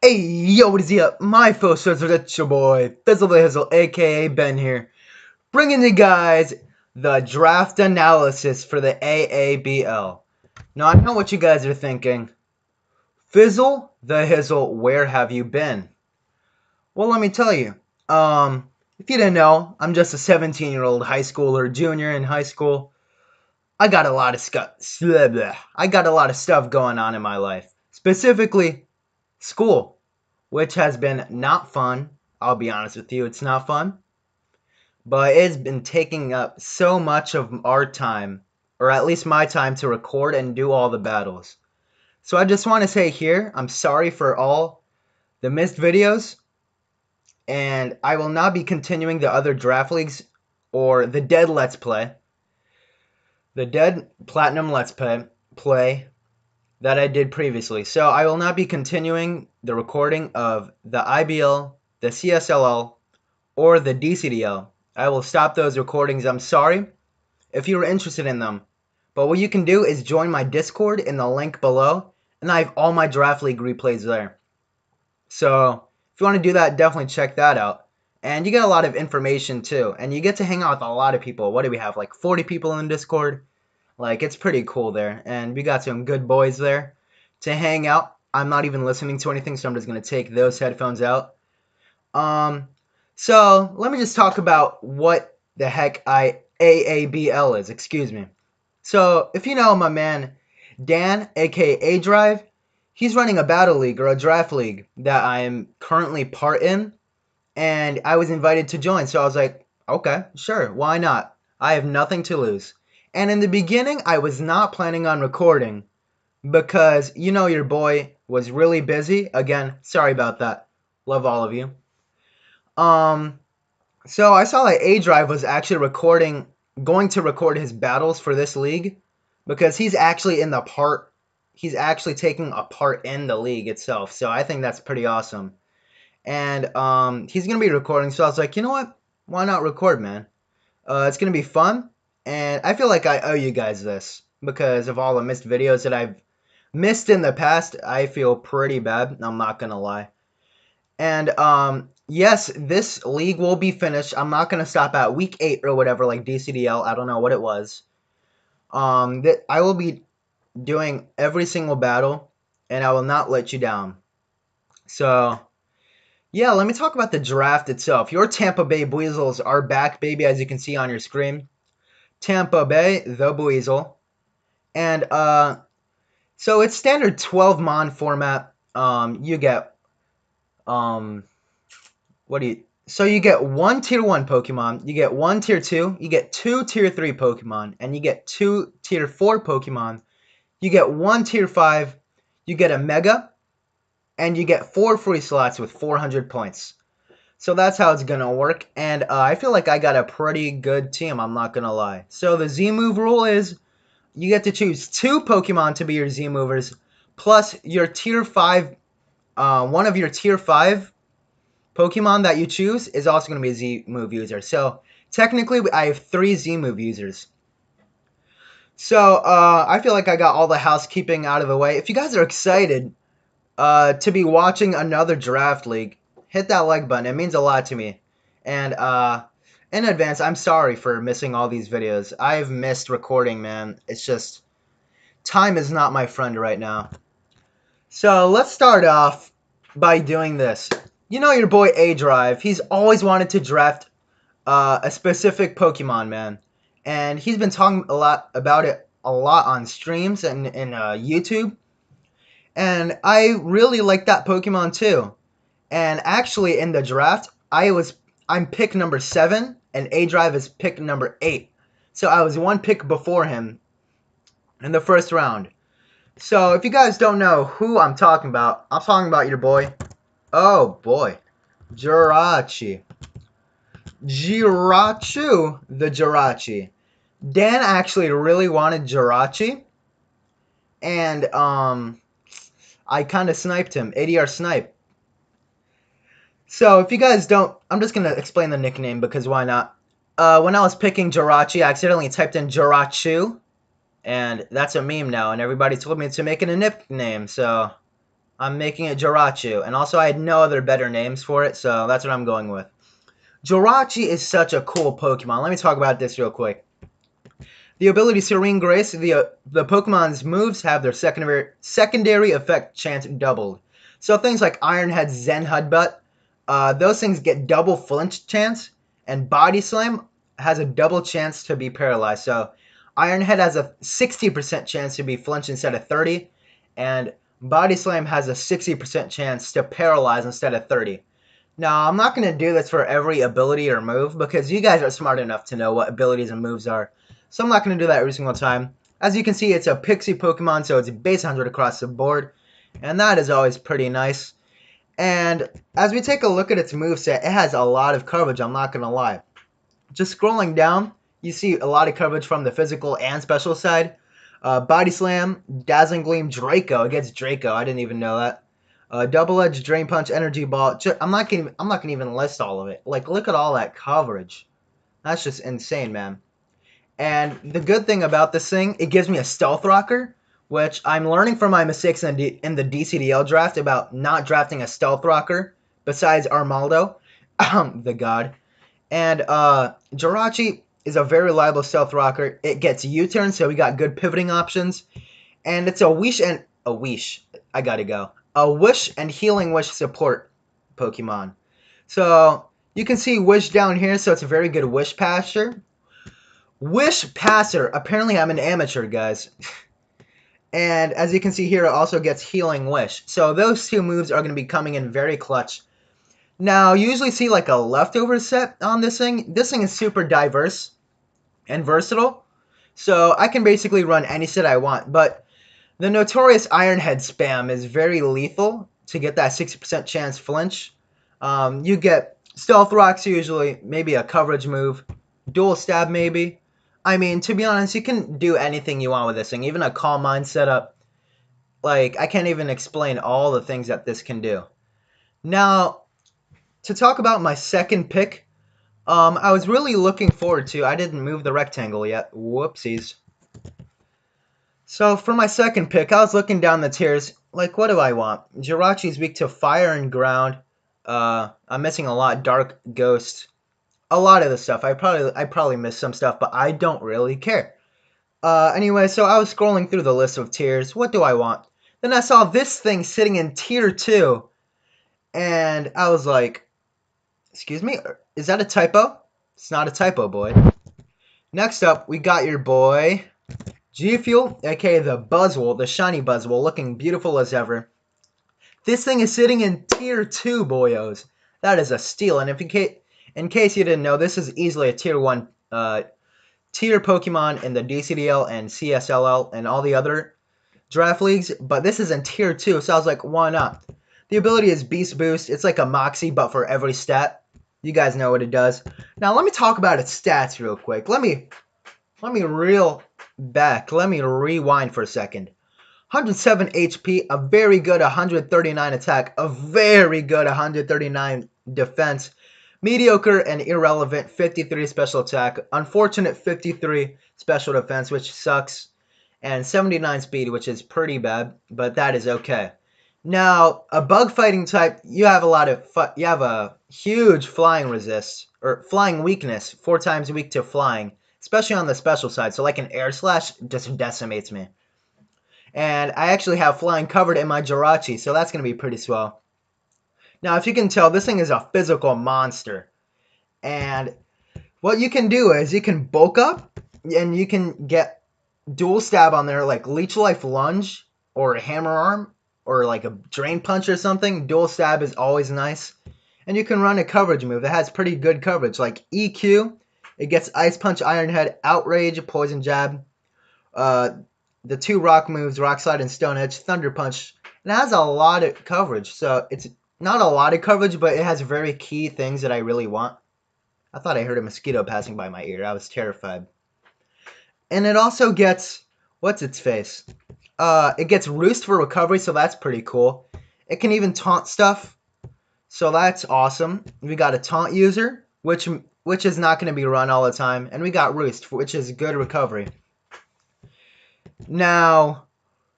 Hey, yo, what is up? My folks, it's your boy, FizzleTheHizzle, aka Ben here, bringing you guys the draft analysis for the AABL. Now, I know what you guys are thinking. Fizzle the Hizzle, where have you been? Well, let me tell you. If you didn't know, I'm just a 17-year-old high schooler, junior in high school. I got a lot of stuff going on in my life, specifically school, which has been not fun. I'll be honest with you, it's not fun. But it's been taking up so much of our time, or at least my time, to record and do all the battles. So I just want to say here, I'm sorry for all the missed videos, and I will not be continuing the other draft leagues or the Dead Let's Play. The Dead Platinum Let's Play that I did previously. So I will not be continuing the recording of the IBL, the CSLL, or the DCDL. I will stop those recordings. I'm sorry if you were interested in them. But what you can do is join my Discord in the link below, and I have all my Draft League replays there. So if you want to do that, definitely check that out. And you get a lot of information too, and you get to hang out with a lot of people. What do we have, like 40 people in Discord? Like, it's pretty cool there, and we got some good boys there to hang out. I'm not even listening to anything, so I'm just going to take those headphones out. So let me just talk about what the heck AABL is, excuse me. So, if you know my man Dan, aka A-Drive, he's running a battle league or a draft league that I am currently part in, and I was invited to join, so I was like, okay, sure, why not? I have nothing to lose. And in the beginning, I was not planning on recording because, you know, your boy was really busy. Again, sorry about that. Love all of you. So I saw that A-Drive was actually going to record his battles for this league because he's actually he's actually taking a part in the league itself. So I think that's pretty awesome. And he's gonna be recording. So I was like, you know what? Why not record, man? It's gonna be fun, and I feel like I owe you guys this because of all the missed videos that I've missed in the past. I feel pretty bad. I'm not gonna lie. And yes, this league will be finished. I'm not gonna stop at week 8 or whatever, like DCDL. I don't know what it was. That I will be doing every single battle, and I will not let you down. So yeah, let me talk about the draft itself. Your Tampa Bay Buizels are back, baby, as you can see on your screen. Tampa Bay, the Buizel. And so it's standard 12 mon format. You get what do you so you get one tier 1 Pokemon, you get one tier 2, you get two tier 3 Pokemon, and you get two tier 4 Pokemon. You get one tier 5, you get a Mega, and you get 4 free slots with 400 points. So that's how it's gonna work, and I feel like I got a pretty good team, I'm not gonna lie. So the Z-move rule is you get to choose 2 Pokemon to be your Z-movers, plus your tier 5, one of your tier 5 Pokemon that you choose is also going to be a Z-move user. So technically, I have 3 Z-move users. So I feel like I got all the housekeeping out of the way. If you guys are excited to be watching another draft league, hit that like button. It means a lot to me. And in advance, I'm sorry for missing all these videos. I've missed recording, man. It's just time is not my friend right now. So let's start off by doing this. You know your boy A-Drive. He's always wanted to draft a specific Pokemon, man. And he's been talking a lot about it on streams and YouTube. And I really like that Pokemon too. And actually in the draft, I'm pick number 7 and A-Drive is pick number 8. So I was one pick before him in the first round. So if you guys don't know who I'm talking about your boy. Oh boy. Jirachi. Jirachu, the Jirachi. Dan actually really wanted Jirachi, and I kind of sniped him, ADR snipe. So if you guys don't, I'm just gonna explain the nickname because why not? When I was picking Jirachi, I accidentally typed in Jirachu, and that's a meme now, and everybody told me to make it a nickname, so I'm making it Jirachi, and also I had no other better names for it, so that's what I'm going with. Jirachi is such a cool Pokemon. Let me talk about this real quick. The ability Serene Grace, the Pokemon's moves have their secondary effect chance doubled. So things like Iron Head, Zen Headbutt, those things get double flinch chance, and Body Slam has a double chance to be paralyzed. So Iron Head has a 60% chance to be flinched instead of 30, and Body Slam has a 60% chance to paralyze instead of 30. Now, I'm not going to do this for every ability or move because you guys are smart enough to know what abilities and moves are. So I'm not going to do that every single time. As you can see, it's a Pixie Pokemon, so it's base 100 across the board. And that is always pretty nice. And as we take a look at its moveset, it has a lot of coverage, I'm not going to lie. Just scrolling down, you see a lot of coverage from the physical and special side. Body Slam, Dazzling Gleam, Draco. It gets Draco. I didn't even know that. Double-edged Drain Punch, Energy Ball. I'm not gonna even list all of it. Like, look at all that coverage. That's just insane, man. And the good thing about this thing, it gives me a Stealth Rocker, which I'm learning from my mistakes in the DCDL draft about not drafting a Stealth Rocker besides Armaldo, the god. And Jirachi is a very reliable Stealth Rocker. It gets U-turn, so we got good pivoting options. And it's a Wish and Healing Wish support Pokemon. So you can see Wish down here, so it's a very good Wish Passer. Wish Passer. Apparently I'm an amateur, guys. And as you can see here, it also gets Healing Wish. So those two moves are going to be coming in very clutch. Now, you usually see like a leftover set on this thing. This thing is super diverse and versatile. So I can basically run any set I want. But the notorious Iron Head spam is very lethal to get that 60% chance flinch. You get Stealth Rocks usually, maybe a coverage move, Dual Stab maybe. I mean, to be honest, you can do anything you want with this thing, even a Calm Mind setup. Like, I can't even explain all the things that this can do. Now, to talk about my second pick, I was really looking forward to, I didn't move the rectangle yet, whoopsies. So for my second pick, I was looking down the tiers, like what do I want? Jirachi's weak to fire and ground, I'm missing a lot, Dark Ghost, a lot of the stuff, I probably missed some stuff, but I don't really care. Anyway, so I was scrolling through the list of tiers, what do I want? Then I saw this thing sitting in tier 2, and I was like, excuse me, is that a typo? It's not a typo, boy. Next up, we got your boy, G Fuel, aka the Buzzwole, the shiny Buzzwole, looking beautiful as ever. This thing is sitting in tier 2, boyos. That is a steal, and in case you didn't know, this is easily a tier 1 tier Pokemon in the DCDL and CSLL and all the other draft leagues, but this is in tier 2, so I was like, why not? The ability is Beast Boost. It's like a Moxie, but for every stat. You guys know what it does. Now, let me talk about its stats real quick. Let me reel back. Let me rewind for a second. 107 HP, a very good 139 attack, a very good 139 defense, mediocre and irrelevant 53 special attack, unfortunate 53 special defense, which sucks, and 79 speed, which is pretty bad, but that is okay. Now, a bug fighting type, you have a huge flying resist, or flying weakness, 4 times weak to flying, especially on the special side. So like an air slash just decimates me. And I actually have flying covered in my Jirachi, so that's going to be pretty swell. Now, if you can tell, this thing is a physical monster. And what you can do is you can bulk up, and you can get dual stab on there, like Leech Life Lunge, or a Hammer Arm, or like a Drain Punch or something. Dual stab is always nice. And you can run a coverage move that has pretty good coverage, like EQ. It gets Ice Punch, Iron Head, Outrage, Poison Jab. The 2 rock moves, Rock Slide and Stone Edge, Thunder Punch. It has a lot of coverage, so it's not a lot of coverage, but it has very key things that I really want. I thought I heard a mosquito passing by my ear. I was terrified. And it also gets, what's its face? It gets Roost for recovery, so that's pretty cool. It can even taunt stuff, so that's awesome. We got a taunt user, which is not going to be run all the time, and we got Roost, which is good recovery. Now,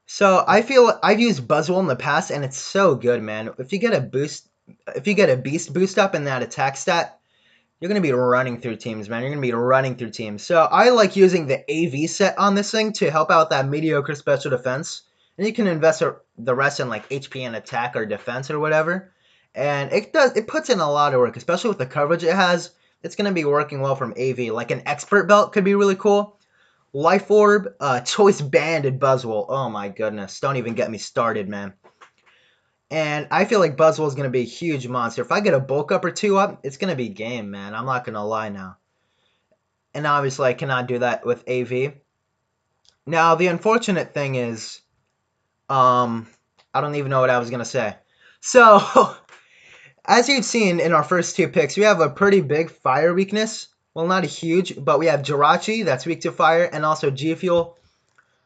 So I feel I've used Buzzwole in the past, and it's so good, man. If you get a beast boost up in that attack stat, you're gonna be running through teams, man. You're gonna be running through teams. So I like using the AV set on this thing to help out that mediocre special defense, and you can invest the rest in like HP and attack or defense or whatever. And it puts in a lot of work, especially with the coverage it has. It's gonna be working well from AV. Like an expert belt could be really cool. Life Orb, Choice Banded Buzzwole. Oh my goodness. Don't even get me started, man. And I feel like Buzzwole is going to be a huge monster. If I get a bulk up or two up, it's going to be game, man. I'm not going to lie now. And obviously, I cannot do that with AV. Now, the unfortunate thing is, I don't even know what I was going to say. So, as you've seen in our first two picks, we have a pretty big fire weakness. Well, not a huge, but we have Jirachi, that's weak to fire, and also G Fuel,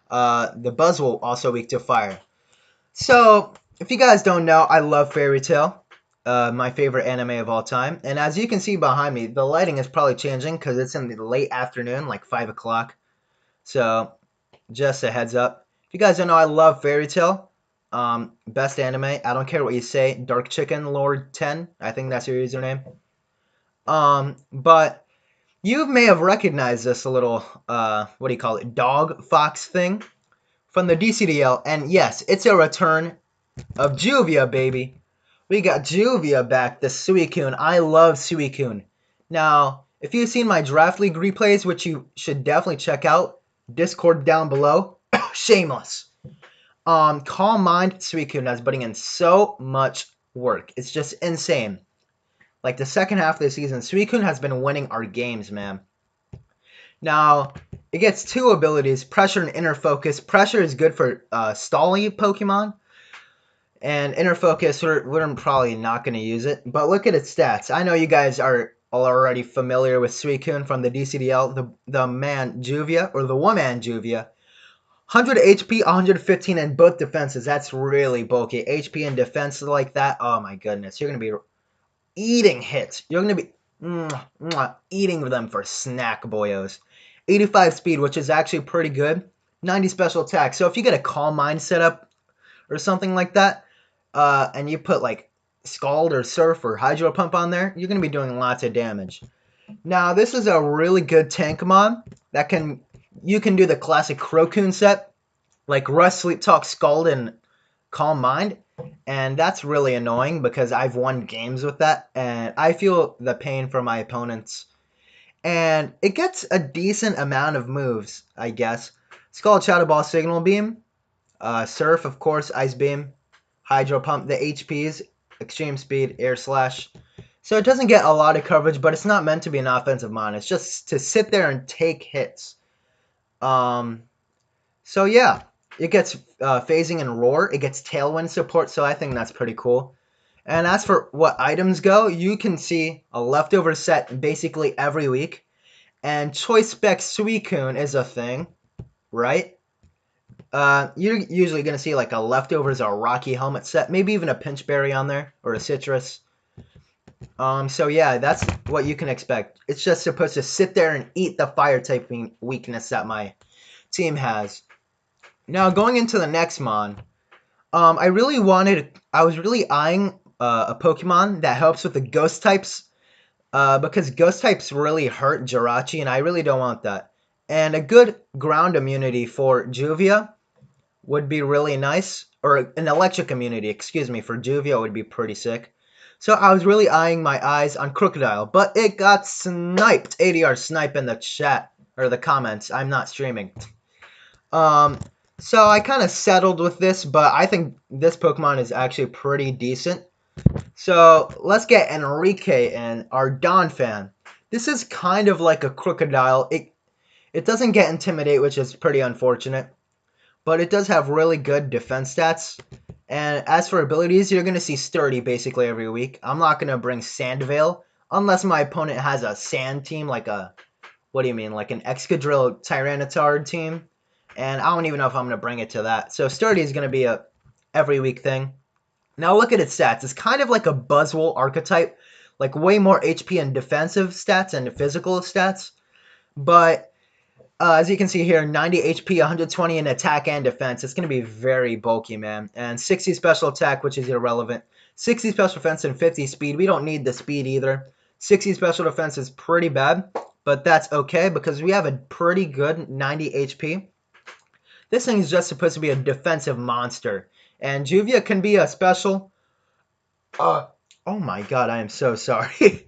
the Buzzwole, also weak to fire. So, if you guys don't know, I love Fairy Tail, my favorite anime of all time. And as you can see behind me, the lighting is probably changing because it's in the late afternoon, like 5 o'clock. So, just a heads up. If you guys don't know, I love Fairy Tail. Best anime. I don't care what you say. Dark Chicken Lord 10. I think that's your username. But you may have recognized this little, what do you call it, dog fox thing from the DCDL. And yes, it's a return of Juvia, baby. We got Juvia back, the Suicune. I love Suicune. Now, if you've seen my Draft League replays, which you should definitely check out, Discord down below, shameless. Calm Mind Suicune has putting in so much work. It's just insane. Like the second half of the season, Suicune has been winning our games, man. Now, it gets two abilities, Pressure and Inner Focus. Pressure is good for stalling Pokemon. And Inner Focus, we're probably not going to use it. But look at its stats. I know you guys are already familiar with Suicune from the DCDL. The man Juvia, or the woman Juvia. 100 HP, 115 in both defenses. That's really bulky. HP and defense like that. Oh my goodness. You're going to be eating hits. You're going to be eating them for snack boyos. 85 speed, which is actually pretty good. 90 special attack. So if you get a Calm Mind setup or something like that, and you put like Scald or Surf or Hydro Pump on there, you're going to be doing lots of damage. Now, this is a really good Tankmon that you can do the classic Crocoon set, like Rust, Sleep Talk, Scald, and Calm Mind. And that's really annoying because I've won games with that, and I feel the pain for my opponents. And it gets a decent amount of moves, I guess. Scald, Shadow Ball, Signal Beam, Surf, of course, Ice Beam, Hydro Pump, the HPs, Extreme Speed, Air Slash. So it doesn't get a lot of coverage, but it's not meant to be an offensive mon. It's just to sit there and take hits. So yeah, it gets phasing and roar. It gets tailwind support, so I think that's pretty cool. And as for what items go, you can see a leftover set basically every week. And Choice Spec Suicune is a thing, right? You're usually going to see like a leftovers or a Rocky Helmet set, maybe even a Pinch Berry on there, or a Citrus. So yeah, that's what you can expect. It's just supposed to sit there and eat the fire typing weakness that my team has. Now, going into the next mon, I was really eyeing a Pokemon that helps with the ghost types, because ghost types really hurt Jirachi, and I really don't want that. And a good ground immunity for Juvia would be really nice, or an electric immunity, excuse me, for Juvia would be pretty sick. So I was really eyeing my eyes on Crocodile, but it got sniped. ADR snipe in the chat, or the comments. I'm not streaming. So I kind of settled with this, but I think this Pokemon is actually pretty decent. So let's get Enrique in, our Don fan. This is kind of like a Crocodile. It doesn't get Intimidate, which is pretty unfortunate. But it does have really good defense stats. And as for abilities, you're going to see Sturdy basically every week. I'm not going to bring Sandvale unless my opponent has a Sand team, like a, what do you mean, like an Excadrill Tyranitar team. And I don't even know if I'm going to bring it to that. So Sturdy is going to be a every week thing. Now look at its stats. It's kind of like a Buzzwole archetype. Like way more HP and defensive stats and physical stats. But As you can see here, 90 HP, 120 in attack and defense. It's going to be very bulky, man. And 60 special attack, which is irrelevant. 60 special defense and 50 speed. We don't need the speed either. 60 special defense is pretty bad, but that's okay because we have a pretty good 90 HP. This thing is just supposed to be a defensive monster. And Juvia can be a special. Oh my god, I am so sorry.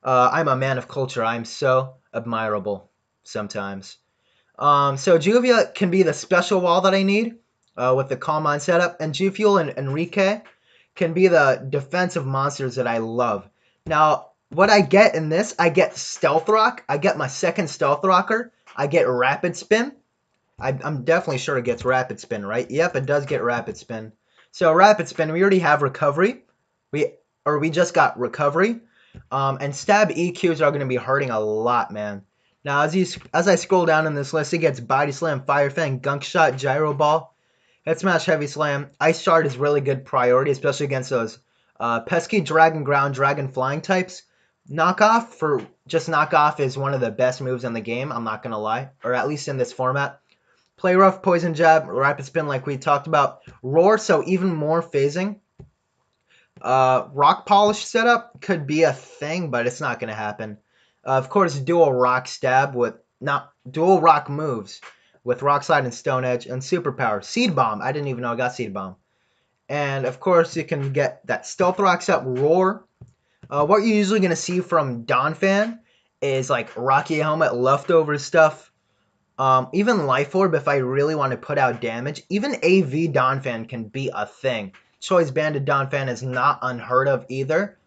I'm a man of culture. I'm so admirable sometimes. So Juvia can be the special wall that I need with the Calm Mind setup, and G Fuel and Enrique can be the defensive monsters that I love. Now, what I get in this, I get Stealth Rock, I get my second Stealth Rocker, I get Rapid Spin. I'm definitely sure it gets Rapid Spin, right? Yep, it does get Rapid Spin. So Rapid Spin, we already have Recovery. We just got Recovery. And Stab EQs are going to be hurting a lot, man. Now, as I scroll down in this list, it gets Body Slam, Fire Fang, Gunk Shot, Gyro Ball, Head Smash, Heavy Slam. Ice Shard is really good priority, especially against those pesky Dragon Ground, Dragon Flying types. Knockoff is one of the best moves in the game, I'm not going to lie, or at least in this format. Play Rough, Poison Jab, Rapid Spin like we talked about. Roar, so even more phasing. Rock Polish setup could be a thing, but it's not going to happen. Of course, dual rock stab with dual rock moves with Rock Slide and Stone Edge, and Superpower. Seed Bomb. I didn't even know I got Seed Bomb. And of course, you can get that Stealth Rock set Roar. What you're usually going to see from Donphan is like Rocky Helmet, leftover stuff. Even Life Orb, if I really want to put out damage. Even AV Donphan can be a thing. Choice Banded Donphan is not unheard of either.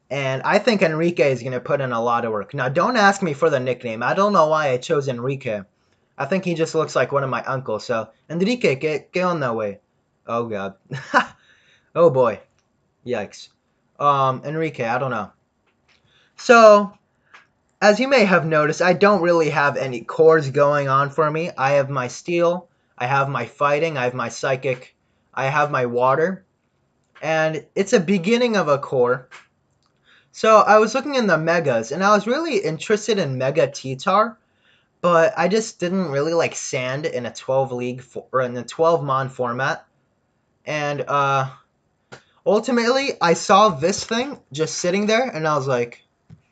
And I think Enrique is going to put in a lot of work. Now, don't ask me for the nickname. I don't know why I chose Enrique. I think he just looks like one of my uncles. So, Enrique, get on that way. Oh, God. Oh, boy. Yikes. Enrique, I don't know. So, as you may have noticed, I don't really have any cores going on for me. I have my Steel. I have my Fighting. I have my Psychic. I have my Water. And it's a beginning of a core. So I was looking in the megas, and I was really interested in Mega T-Tar, but I just didn't really like Sand in a 12 league or in a 12 mon format. And ultimately, I saw this thing just sitting there, and I was like,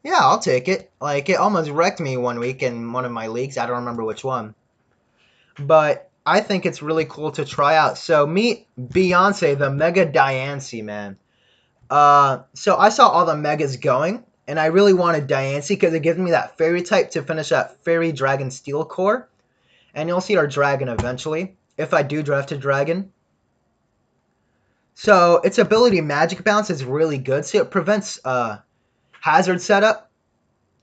yeah, I'll take it. Like, it almost wrecked me one week in one of my leagues. I don't remember which one. But I think it's really cool to try out. So meet Beyonce, the Mega Diancie, man. So I saw all the megas going, and I really wanted Diancie because it gives me that fairy type to finish that fairy dragon steel core. And you'll see our dragon eventually, if I do draft a dragon. So its ability Magic Bounce is really good, so it prevents hazard setup.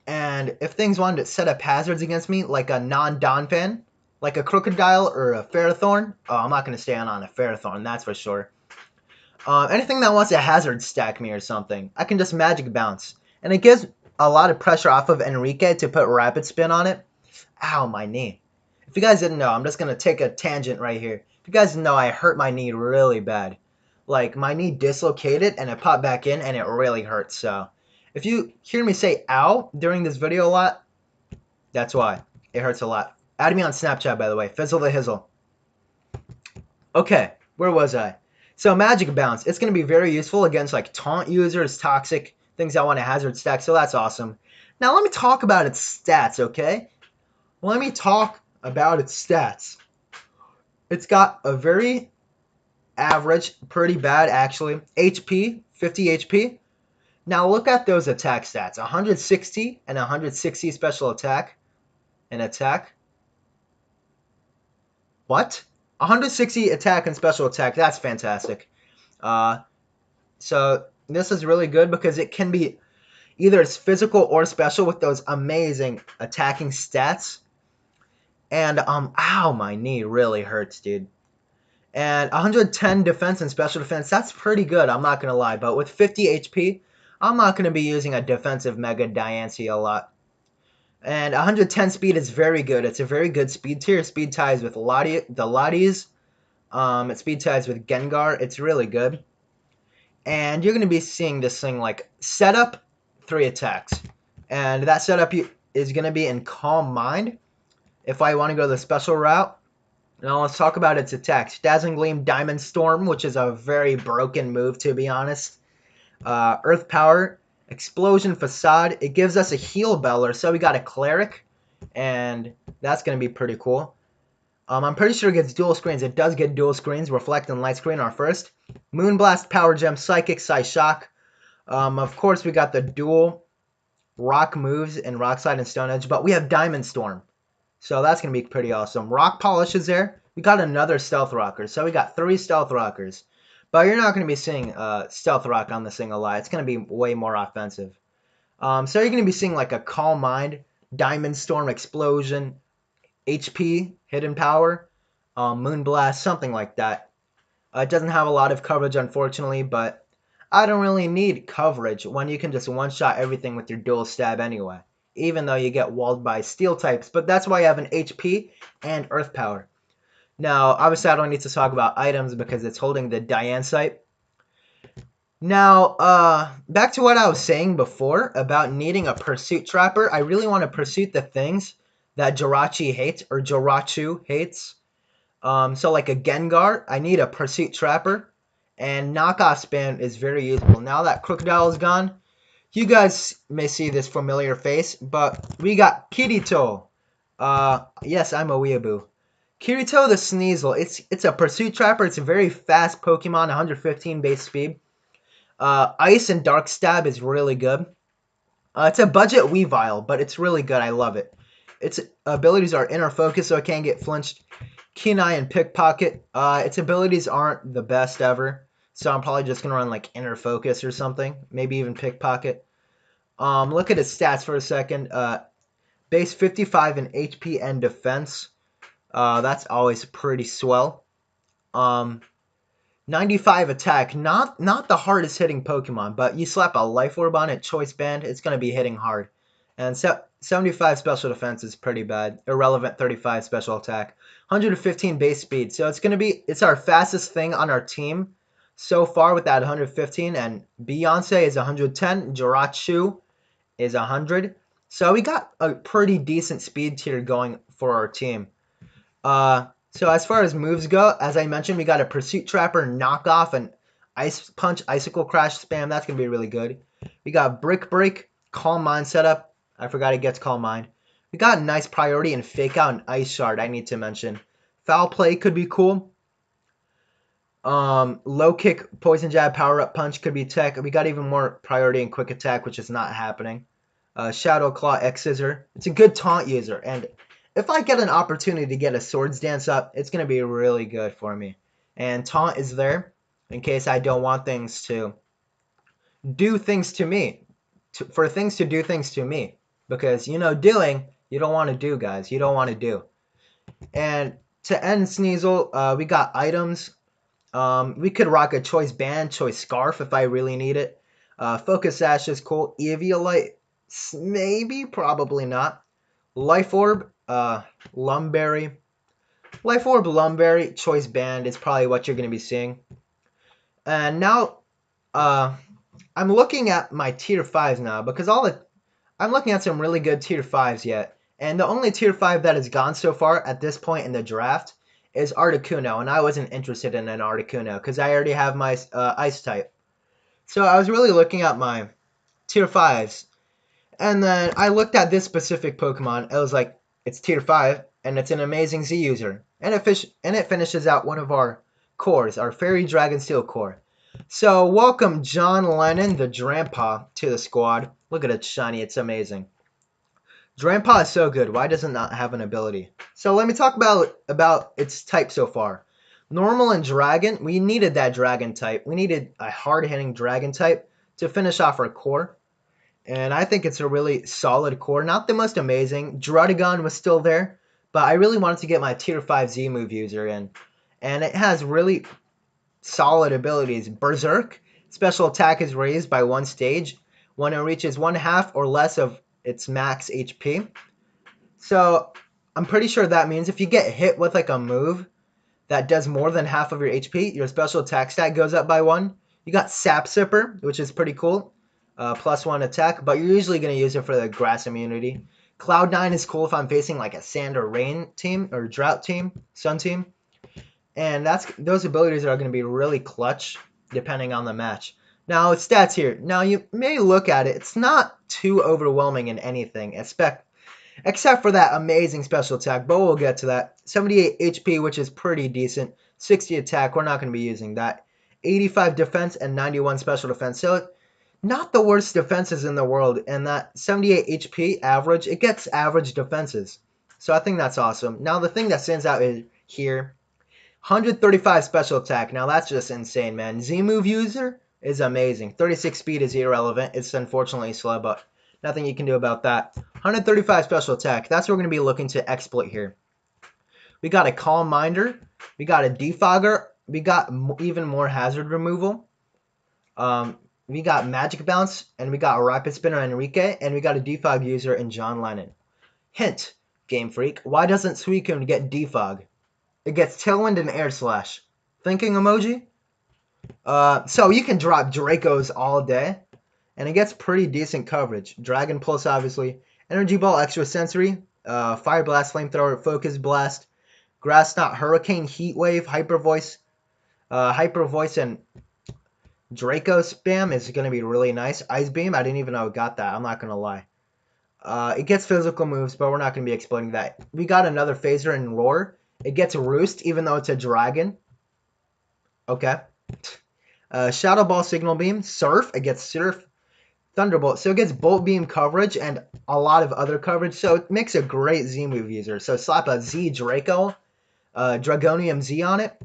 And if things wanted to set up hazards against me, like a non-Donphan, like a Crocodile or a Ferrothorn, oh, I'm not going to stand on a Ferrothorn, that's for sure. Anything that wants to hazard stack me or something, I can just Magic Bounce. And it gives a lot of pressure off of Enrique to put Rapid Spin on it. Ow, my knee. If you guys didn't know, I'm just going to take a tangent right here. If you guys didn't know, I hurt my knee really bad. Like, my knee dislocated and it popped back in and it really hurts. So, if you hear me say ow during this video a lot, that's why. It hurts a lot. Add me on Snapchat, by the way. FizzleTheHizzle. Okay, where was I? So Magic Bounce, it's going to be very useful against like taunt users, toxic, things that want to hazard stack, so that's awesome. Now let me talk about its stats, okay? Let me talk about its stats. It's got a very average, pretty bad actually, HP, 50 HP. Now look at those attack stats, 160 and 160 special attack and attack. What? 160 attack and special attack. That's fantastic. So this is really good because it can be either it's physical or special with those amazing attacking stats. And ow, my knee really hurts, dude. And 110 defense and special defense. That's pretty good. I'm not gonna lie. But with 50 HP, I'm not gonna be using a defensive Mega Diancie a lot. And 110 speed is very good. It's a very good speed tier. Speed ties with the Lotties. It speed ties with Gengar. It's really good. And you're going to be seeing this thing like setup, 3 attacks. And that setup is going to be in Calm Mind. if I want to go the special route. Now let's talk about its attacks. Dazzling Gleam, Diamond Storm, which is a very broken move to be honest. Earth Power, Explosion Facade. It gives us a heal beller, so we got a Cleric, and that's going to be pretty cool. I'm pretty sure it gets dual screens. It does get dual screens. Reflect and Light Screen are first. Moonblast, Power Gem, Psychic, Psyshock. Of course, we got the dual rock moves in Rock Slide and Stone Edge, but we have Diamond Storm. So that's going to be pretty awesome. Rock Polish is there. We got another Stealth Rocker. So we got 3 Stealth Rockers. But you're not going to be seeing Stealth Rock on this thing a lot. It's going to be way more offensive. So you're going to be seeing like a Calm Mind, Diamond Storm, Explosion, HP, Hidden Power, Moonblast, something like that. It doesn't have a lot of coverage, unfortunately, but I don't really need coverage when you can just one-shot everything with your dual stab anyway, even though you get walled by steel types. But that's why you have an HP and Earth Power. Now, obviously, I don't need to talk about items because it's holding the Diane site. Now, back to what I was saying before about needing a Pursuit Trapper. I really want to pursuit the things that Jirachi hates, or Jirachu hates. So like a Gengar, I need a Pursuit Trapper. And knockoff spam is very useful. Now that Crocodile is gone, you guys may see this familiar face, but we got Kirito. Yes, I'm a weeaboo. Kirito the Sneasel. It's a Pursuit Trapper. It's a very fast Pokemon, 115 base speed. Ice and Dark Stab is really good. It's a budget Weavile, but it's really good. I love it. Its abilities are Inner Focus, so it can't get flinched. Keen Eye and Pickpocket. Its abilities aren't the best ever. So I'm probably just going to run like Inner Focus or something. Maybe even Pickpocket. Look at its stats for a second. Base 55 in HP and defense. That's always pretty swell. 95 attack. Not the hardest hitting Pokemon, but you slap a Life Orb on it, Choice Band, it's going to be hitting hard. And 75 special defense is pretty bad. Irrelevant 35 special attack. 115 base speed. So it's our fastest thing on our team so far with that 115, and Beyonce is 110, Jirachu is 100. So we got a pretty decent speed tier going for our team. So as far as moves go, as I mentioned, we got a Pursuit Trapper, Knockoff, and Ice Punch, Icicle Crash spam. That's going to be really good. We got Brick Break, Calm Mind setup. I forgot it gets Calm Mind. We got nice priority and Fake Out and Ice Shard, I need to mention. Foul Play could be cool. Low Kick, Poison Jab, Power Up Punch could be tech. We got even more priority and Quick Attack, which is not happening. Shadow Claw, X Scissor. It's a good taunt user, and if I get an opportunity to get a Swords Dance up, it's going to be really good for me. And taunt is there in case I don't want things to do things to me. For things to do things to me. Because, doing, you don't want to do, guys. You don't want to do. And to end Sneasel, we got items. We could rock a Choice Band, Choice Scarf if I really need it. Focus Sash is cool. Eviolite, maybe, probably not. Life Orb, Lumberry. Life Orb, Lumberry, Choice Band is probably what you're going to be seeing. And now, I'm looking at my Tier 5s now, because I'm looking at some really good Tier 5s yet. And the only Tier 5 that has gone so far at this point in the draft is Articuno, and I wasn't interested in an Articuno, because I already have my Ice type. So I was really looking at my Tier 5s. And then I looked at this specific Pokemon. It was like, it's Tier 5, and it's an amazing Z user. And it finishes out one of our cores, our Fairy Dragon Steel core. So welcome John Lennon, the Drampa, to the squad. Look at it shiny, it's amazing. Drampa is so good. Why does it not have an ability? So let me talk about its type so far. Normal and Dragon, we needed that Dragon type. We needed a hard-hitting Dragon type to finish off our core. And I think it's a really solid core. Not the most amazing. Druddigon was still there. But I really wanted to get my Tier 5 Z move user in. And it has really solid abilities. Berserk. Special attack is raised by 1 stage when it reaches 1/2 or less of its max HP. So I'm pretty sure that means if you get hit with like a move that does more than half of your HP, your special attack stat goes up by 1. You got Sap Sipper, which is pretty cool. +1 attack, but you're usually going to use it for the grass immunity. Cloud9 is cool if I'm facing like a sand or rain team or drought team, sun team. And those abilities are going to be really clutch depending on the match. Now, stats here. Now, you may look at it. It's not too overwhelming in anything, except for that amazing special attack, but we'll get to that. 78 HP, which is pretty decent. 60 attack, we're not going to be using that. 85 defense and 91 special defense. So, not the worst defenses in the world. And that 78 HP average, it gets average defenses. So, I think that's awesome. Now, the thing that stands out is here. 135 special attack. Now that's just insane, man. Z-move user is amazing. 36 speed is irrelevant. It's unfortunately slow, but nothing you can do about that. 135 special attack. That's what we're going to be looking to exploit here. We got a Calm Minder. We got a Defogger. We got even more hazard removal. We got Magic Bounce. And we got a Rapid Spinner Enrique. And we got a Defog user in John Lennon. Hint, Game Freak. Why doesn't Suicune get Defog? It gets Tailwind and Air Slash. Thinking emoji? So you can drop Dracos all day. And it gets pretty decent coverage. Dragon Pulse, obviously. Energy Ball, Extra Sensory. Fire Blast, Flamethrower, Focus Blast. Grass Knot, Hurricane, Heat Wave, Hyper Voice. Hyper Voice and Draco spam is going to be really nice. Ice Beam, I didn't even know it got that. I'm not going to lie. It gets physical moves, but we're not going to be exploiting that. We got another Phaser and Roar. It gets Roost, even though it's a dragon. Okay. Shadow Ball, Signal Beam. Surf. It gets Surf. Thunderbolt. So it gets Bolt Beam coverage and a lot of other coverage. So it makes a great Z-move user. So slap a Z Draco, Dragonium Z on it.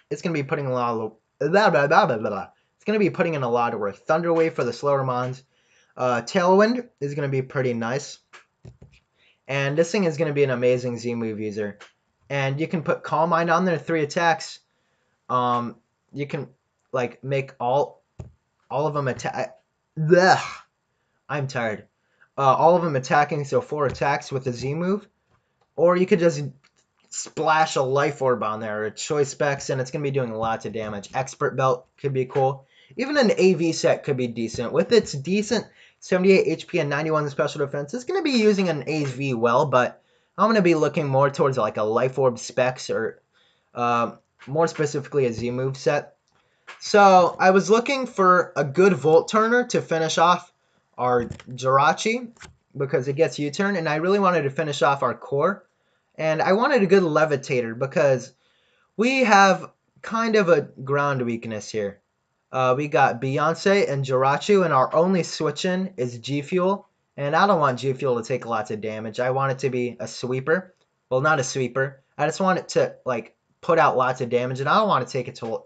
It's going to be putting a lot of... It's going to be putting in a lot of work. Thunder Wave for the slower mons. Tailwind is going to be pretty nice. And this thing is going to be an amazing Z-move user. And you can put Calm Mind on there, 3 attacks. You can like make all of them attack. I'm tired. All of them attacking, so 4 attacks with a Z move. Or you could just splash a Life Orb on there, or Choice Specs, and it's going to be doing lots of damage. Expert Belt could be cool. Even an AV set could be decent. With its decent 78 HP and 91 special defense, it's going to be using an AV well, but I'm going to be looking more towards like a Life Orb Specs or more specifically a Z-move set. So I was looking for a good Volt Turner to finish off our Jirachi because it gets U-turn, and I really wanted to finish off our core. And I wanted a good Levitator because we have kind of a ground weakness here. We got Beyonce and Jirachi, and our only switch-in is G-Fuel. And I don't want G-Fuel to take lots of damage. I want it to be a sweeper. Well, not a sweeper. I just want it to, like, put out lots of damage. And I don't want to take it to...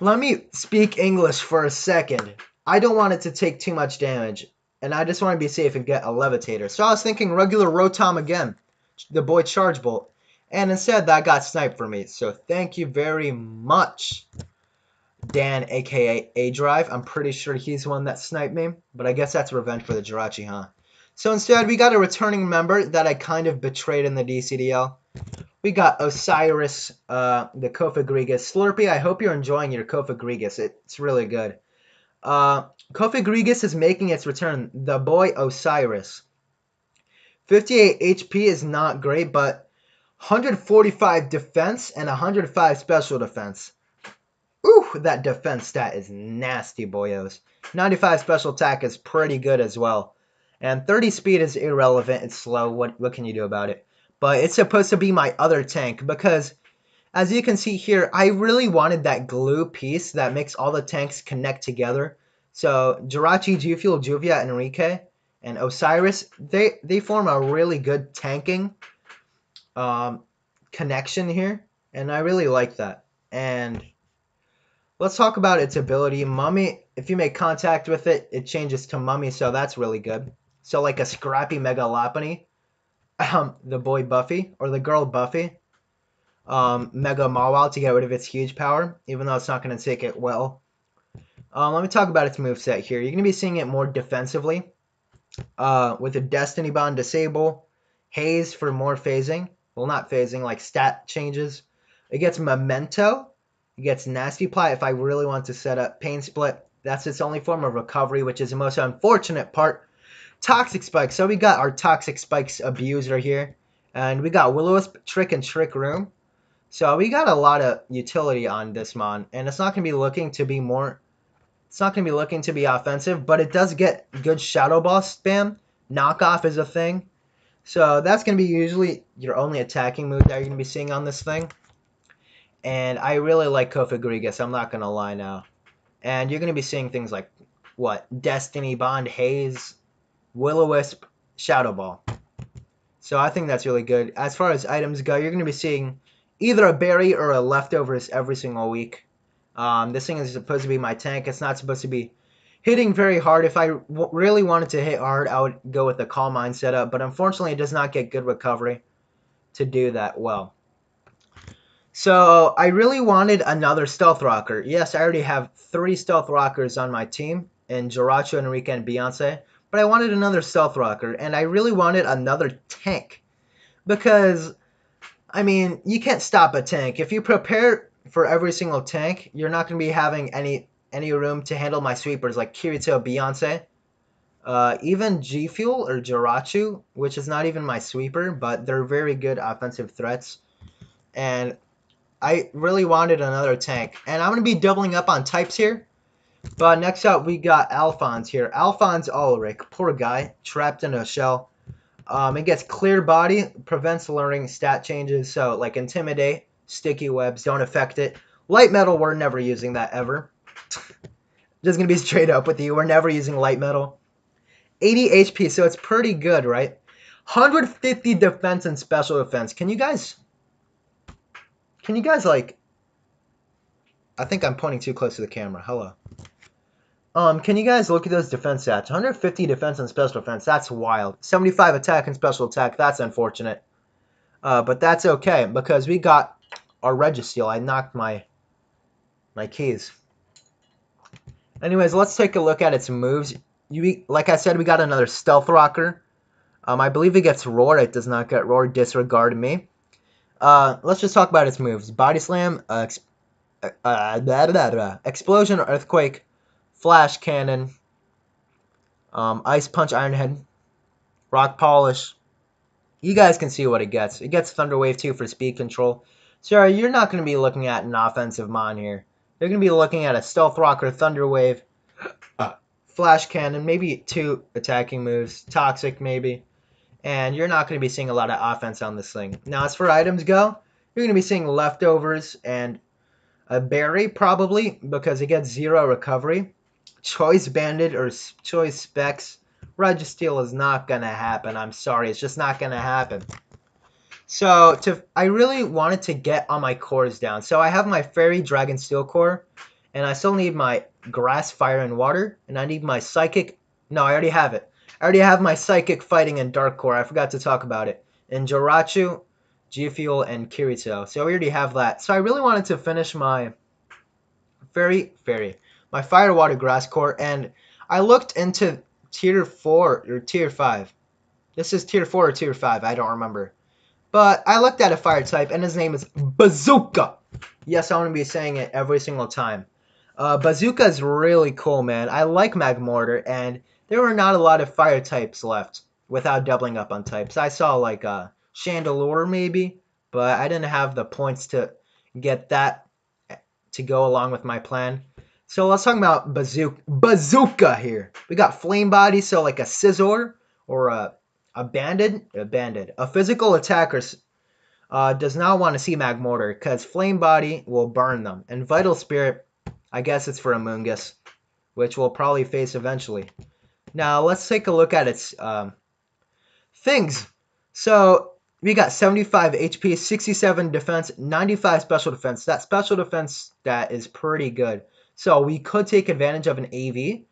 Let me speak English for a second. I don't want it to take too much damage. And I just want to be safe and get a Levitator. So I was thinking regular Rotom again. The boy Charge Bolt. And instead, that got sniped for me. So thank you very much, Dan, a.k.a. A-Drive. I'm pretty sure he's the one that sniped me. But I guess that's revenge for the Jirachi, huh? So instead, we got a returning member that I kind of betrayed in the DCDL. We got Osiris, the Kofagrigus. Slurpee, I hope you're enjoying your Kofagrigus. It's really good. Kofagrigus is making its return. The boy Osiris. 58 HP is not great, but 145 defense and 105 special defense. Ooh, that defense stat is nasty, boyos. 95 special attack is pretty good as well. And 30 speed is irrelevant. It's slow. What can you do about it? But it's supposed to be my other tank because, as you can see here, I really wanted that glue piece that makes all the tanks connect together. So Jirachi, G-Fuel, Juvia, Enrique, and Osiris, they form a really good tanking connection here. And I really like that. And let's talk about its ability. Mummy, if you make contact with it, it changes to Mummy, so that's really good. So like a scrappy Mega Lopunny, the boy Buffy, or the girl Buffy, Mega Mawile to get rid of its huge power, even though it's not going to take it well. Let me talk about its moveset here. You're going to be seeing it more defensively, with a Destiny Bond Disable, Haze for more phasing. Well, not phasing, like stat changes. It gets Memento. It gets Nasty Plot if I really want to set up Pain Split. That's its only form of recovery, which is the most unfortunate part Toxic Spike. So we got our Toxic Spikes abuser here. And we got Will-O-Wisp, Trick, and Trick Room. So we got a lot of utility on this mon. And it's not going to be looking to be more... It's not going to be looking to be offensive. But it does get good Shadow Ball spam. Knockoff is a thing. So that's going to be usually your only attacking move that you're going to be seeing on this thing. And I really like Kofagrigus. I'm not going to lie now. And you're going to be seeing things like, what? Destiny Bond, Haze, Will-O-Wisp, Shadow Ball. So I think that's really good. As far as items go, you're going to be seeing either a berry or a leftovers every single week. This thing is supposed to be my tank. It's not supposed to be hitting very hard. If I really wanted to hit hard, I would go with the Calm Mind setup. But unfortunately, it does not get good recovery to do that well. So I really wanted another Stealth Rocker. Yes, I already have 3 Stealth Rockers on my team in Jirachi, Enrique, and Beyonce. But I wanted another Stealth Rocker, and I really wanted another tank. Because, I mean, you can't stop a tank. If you prepare for every single tank, you're not going to be having any room to handle my sweepers like Kirito, Beyonce. Even G Fuel or Jirachi, which is not even my sweeper, but they're very good offensive threats. And I really wanted another tank. And I'm going to be doubling up on types here. But next up, we got Alphonse here. Alphonse Ulrich, poor guy, trapped in a shell. It gets clear body, prevents learning stat changes. So, like Intimidate, Sticky Webs don't affect it. Light Metal, we're never using that ever. Just going to be straight up with you. We're never using Light Metal. 80 HP, so it's pretty good, right? 150 defense and special defense. Can you guys, like... I think I'm pointing too close to the camera. Hello. Can you guys look at those defense stats? 150 defense and special defense. That's wild. 75 attack and special attack. That's unfortunate. But that's okay because we got our Registeel. I knocked my keys. Anyways, let's take a look at its moves. Like I said, we got another Stealth Rocker. I believe it gets Roar. It does not get Roar. Disregard me. Let's just talk about its moves. Body Slam, Explosion, Earthquake, Flash Cannon, Ice Punch, Iron Head, Rock Polish. You guys can see what it gets. It gets Thunder Wave too for speed control. So you're not going to be looking at an offensive mon here. You're going to be looking at a Stealth Rocker, Thunder Wave, Flash Cannon, maybe 2 attacking moves, Toxic maybe. And you're not going to be seeing a lot of offense on this thing. Now, as for items go, you're going to be seeing leftovers and a berry probably because it gets 0 recovery. Choice Bandit or Choice Specs. Registeel is not going to happen. I'm sorry. It's just not going to happen. So I really wanted to get on my cores down. So I have my Fairy Dragon Steel core. And I still need my Grass, Fire, and Water. And I need my Psychic. No, I already have it. I already have my Psychic, Fighting, and Dark core. I forgot to talk about it. In Jirachi, G-Fuel, and Kirito. So we already have that. So I really wanted to finish my my Fire, Water, Grass core. And I looked into Tier 4 or Tier 5. This is Tier 4 or Tier 5. I don't remember. But I looked at a fire type, and his name is Bazooka. Yes, I want to be saying it every single time. Bazooka is really cool, man. I like Magmortar, and there were not a lot of fire types left without doubling up on types. I saw like Chandelure maybe, but I didn't have the points to get that to go along with my plan. So let's talk about Bazooka here. We got Flame Body, so like a Scizor or a Banded. A physical attacker does not want to see Magmortar because Flame Body will burn them. And Vital Spirit, I guess it's for Amoonguss, which we'll probably face eventually. Now, let's take a look at its things. So, we got 75 HP, 67 defense, 95 special defense. That special defense stat is pretty good. So, we could take advantage of an AV,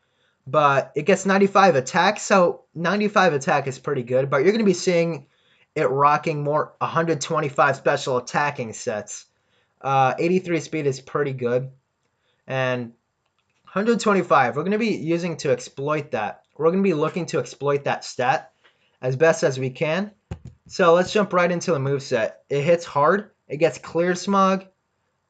but it gets 95 attack. So, 95 attack is pretty good, but you're going to be seeing it rocking more 125 special attacking sets. 83 speed is pretty good. And 125, we're going to be using to exploit that. We're going to be looking to exploit that stat as best as we can. So let's jump right into the moveset. It hits hard. It gets Clear Smog.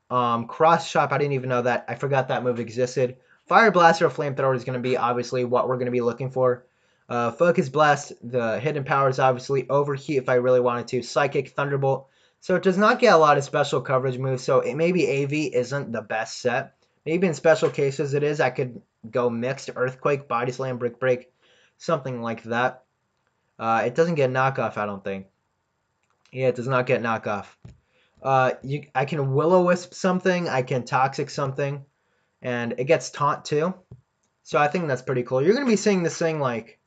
Cross Chop, I didn't even know that. I forgot that move existed. Fire Blaster or Flamethrower is going to be obviously what we're going to be looking for. Focus Blast, the hidden powers, obviously. Overheat if I really wanted to. Psychic, Thunderbolt. So it does not get a lot of special coverage moves, so maybe AV isn't the best set. Maybe in special cases it is. I could go mixed Earthquake, Body Slam, Brick Break, something like that. It doesn't get knockoff, I don't think. Yeah, it does not get knockoff. I can Will-O-Wisp something, I can Toxic something, and it gets Taunt too. So I think that's pretty cool. You're going to be seeing this thing like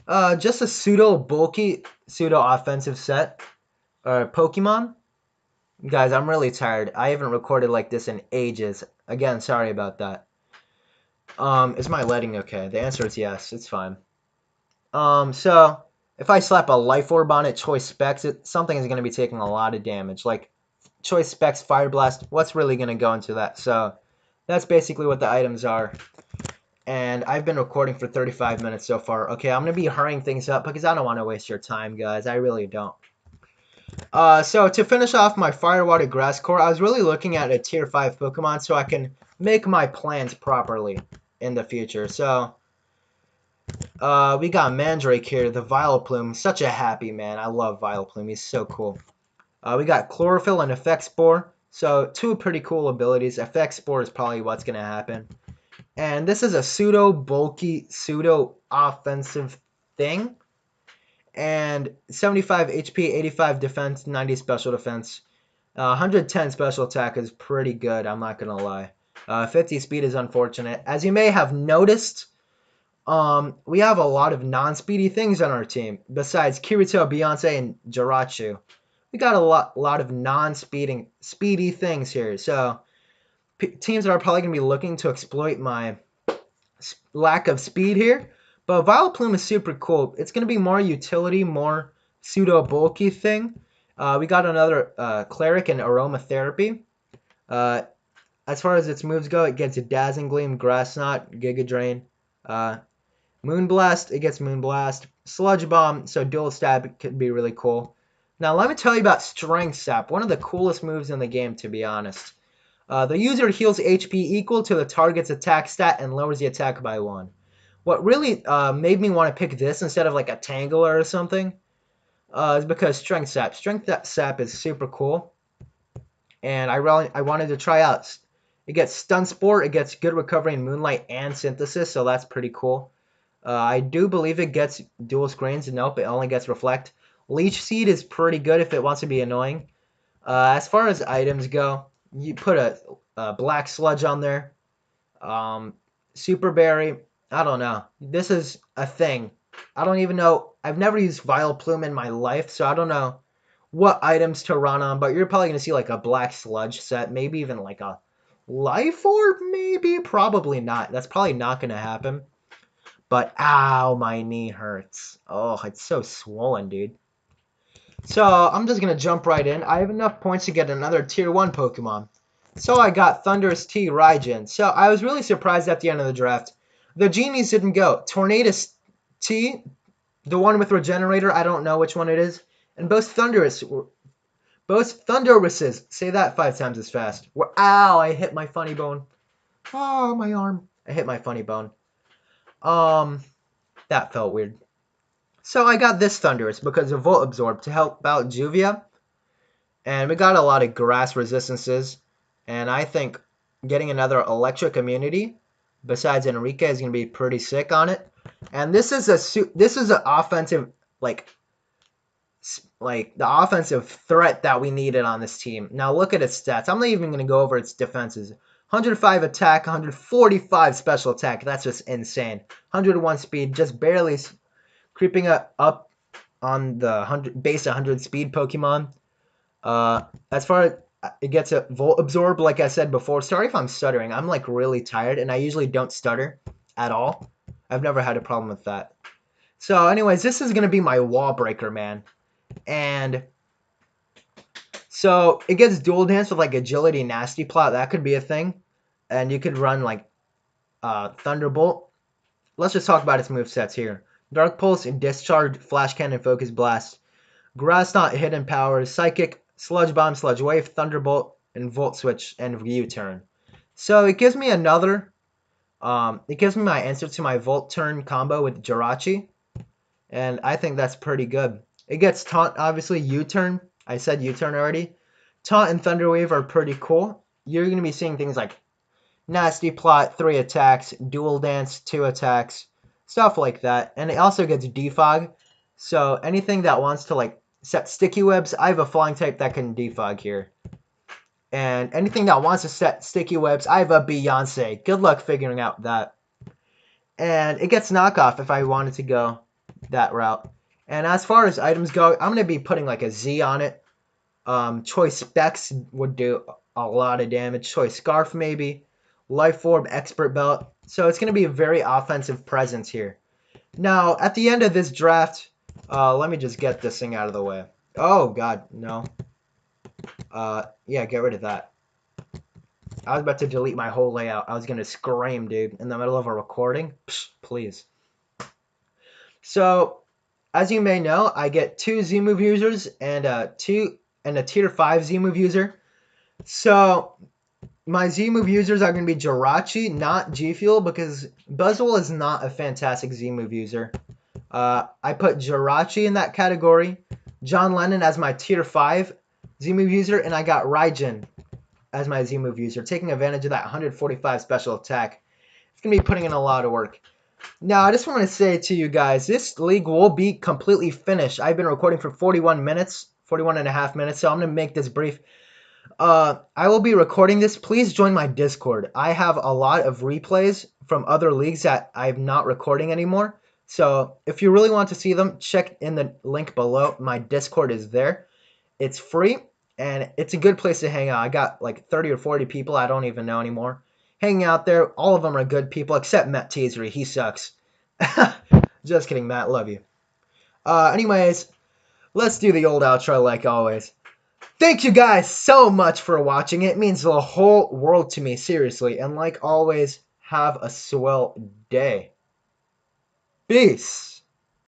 just a pseudo-bulky, pseudo-offensive set. Pokemon. Guys, I'm really tired. I haven't recorded like this in ages. Again, sorry about that. Is my lighting okay? The answer is yes. It's fine. So if I slap a Life Orb on it, Choice Specs, something is going to be taking a lot of damage. Like Choice Specs, Fire Blast, what's really going to go into that? So that's basically what the items are. And I've been recording for 35 minutes so far. Okay, I'm going to be hurrying things up because I don't want to waste your time, guys. I really don't. So to finish off my Fire Water Grass Core, I was really looking at a Tier 5 Pokemon so I can make my plans properly in the future. So we got Mandrake here, the Vileplume. Such a happy man. I love Vileplume. He's so cool. We got Chlorophyll and Effect Spore. So two pretty cool abilities. Effect Spore is probably what's going to happen. And this is a pseudo-bulky, pseudo-offensive thing. And 75 HP, 85 defense, 90 special defense. 110 special attack is pretty good, I'm not going to lie. 50 speed is unfortunate. As you may have noticed, we have a lot of non-speedy things on our team. Besides Kirito, Beyonce, and Jirachu. We got a lot of speedy things here. So teams are probably going to be looking to exploit my lack of speed here. But Vileplume is super cool. It's going to be more utility, more pseudo-bulky thing. We got another Cleric and Aromatherapy. As far as its moves go, it gets a Dazzling Gleam, Grass Knot, Giga Drain. Moonblast, it gets Moonblast. Sludge Bomb, so Dual Stab could be really cool. Now let me tell you about Strength Sap, one of the coolest moves in the game, to be honest. The user heals HP equal to the target's attack stat and lowers the attack by 1. What really made me want to pick this instead of like a Tangler or something is because Strength Sap. Strength Sap is super cool, and I wanted to try out. It gets Stun Sport, it gets good recovery in Moonlight and Synthesis, so that's pretty cool. I do believe it gets dual screens. Nope, it only gets Reflect. Leech Seed is pretty good if it wants to be annoying. As far as items go, you put a Black Sludge on there. Super Berry, I don't know. This is a thing. I don't even know. I've never used Vileplume in my life, so I don't know what items to run on, but you're probably going to see like a Black Sludge set, maybe even like a Life Orb, maybe? Probably not. That's probably not going to happen. But, ow, my knee hurts. Oh, it's so swollen, dude. So, I'm just going to jump right in. I have enough points to get another Tier 1 Pokemon. So, I got Thundurus T Raijin. So, I was really surprised at the end of the draft. The Genies didn't go. Tornadus T, the one with Regenerator, I don't know which one it is. And both Thunduruses, say that 5 times as fast. Ow, I hit my funny bone. Oh, my arm. I hit my funny bone. That felt weird. So I got this Thundurus because of Volt Absorb to help out Juvia. And we got a lot of grass resistances. And I think getting another electric immunity besides Enrique is going to be pretty sick on it. And this is an offensive, like the offensive threat that we needed on this team. Now look at its stats. I'm not even going to go over its defenses. 105 attack, 145 special attack. That's just insane. 101 speed, just barely creeping up on the base 100 speed Pokemon. As far as it gets a Volt Absorb, like I said before. Sorry if I'm stuttering. I'm like really tired, and I usually don't stutter at all. I've never had a problem with that. So anyways, this is going to be my wall breaker, man. And so it gets Dual Dance with like Agility, Nasty Plot. That could be a thing. And you could run like Thunderbolt. Let's just talk about its movesets here. Dark Pulse, Discharge, Flash Cannon, Focus Blast. Grass Knot, Hidden Powers, Psychic, Sludge Bomb, Sludge Wave, Thunderbolt, and Volt Switch, and U-Turn. So it gives me another It gives me my answer to my Volt Turn combo with Jirachi, and I think that's pretty good. It gets Taunt, obviously, U-Turn. I said U-Turn already. Taunt and Thunder Wave are pretty cool. You're going to be seeing things like Nasty Plot, 3 attacks, Dual Dance, 2 attacks, stuff like that. And it also gets Defog, so anything that wants to like set Sticky Webs, I have a Flying type that can Defog here. And anything that wants to set Sticky Webs, I have a Beyonce. Good luck figuring out that. And it gets Knockoff if I wanted to go that route. And as far as items go, I'm going to be putting like a Z on it. Choice Specs would do a lot of damage. Choice Scarf maybe. Life Orb, Expert Belt. So it's going to be a very offensive presence here. Now, at the end of this draft, let me just get this thing out of the way. Oh, God, no. Yeah, get rid of that. I was about to delete my whole layout. I was going to scream, dude, in the middle of a recording. Psh, please. So, as you may know, I get 2 Z-Move users and a Tier 5 Z-Move user. So, my Z-Move users are going to be Jirachi, not G-Fuel, because Buzzwole is not a fantastic Z-Move user. I put Jirachi in that category, John Lennon as my Tier 5 Z-Move user, and I got Raijin as my Z-Move user, taking advantage of that 145 special attack. It's going to be putting in a lot of work. Now, I just want to say to you guys, this league will be completely finished. I've been recording for 41 minutes, 41 and a half minutes, so I'm going to make this brief. I will be recording this. Please join my Discord. I have a lot of replays from other leagues that I'm not recording anymore. So if you really want to see them, check in the link below. My Discord is there. It's free, and it's a good place to hang out. I got like 30 or 40 people I don't even know anymore hanging out there. All of them are good people, except Matt Teasery. He sucks. Just kidding, Matt. Love you. Anyways, let's do the old outro like always. Thank you guys so much for watching. It means the whole world to me, seriously. And like always, have a swell day. Peace.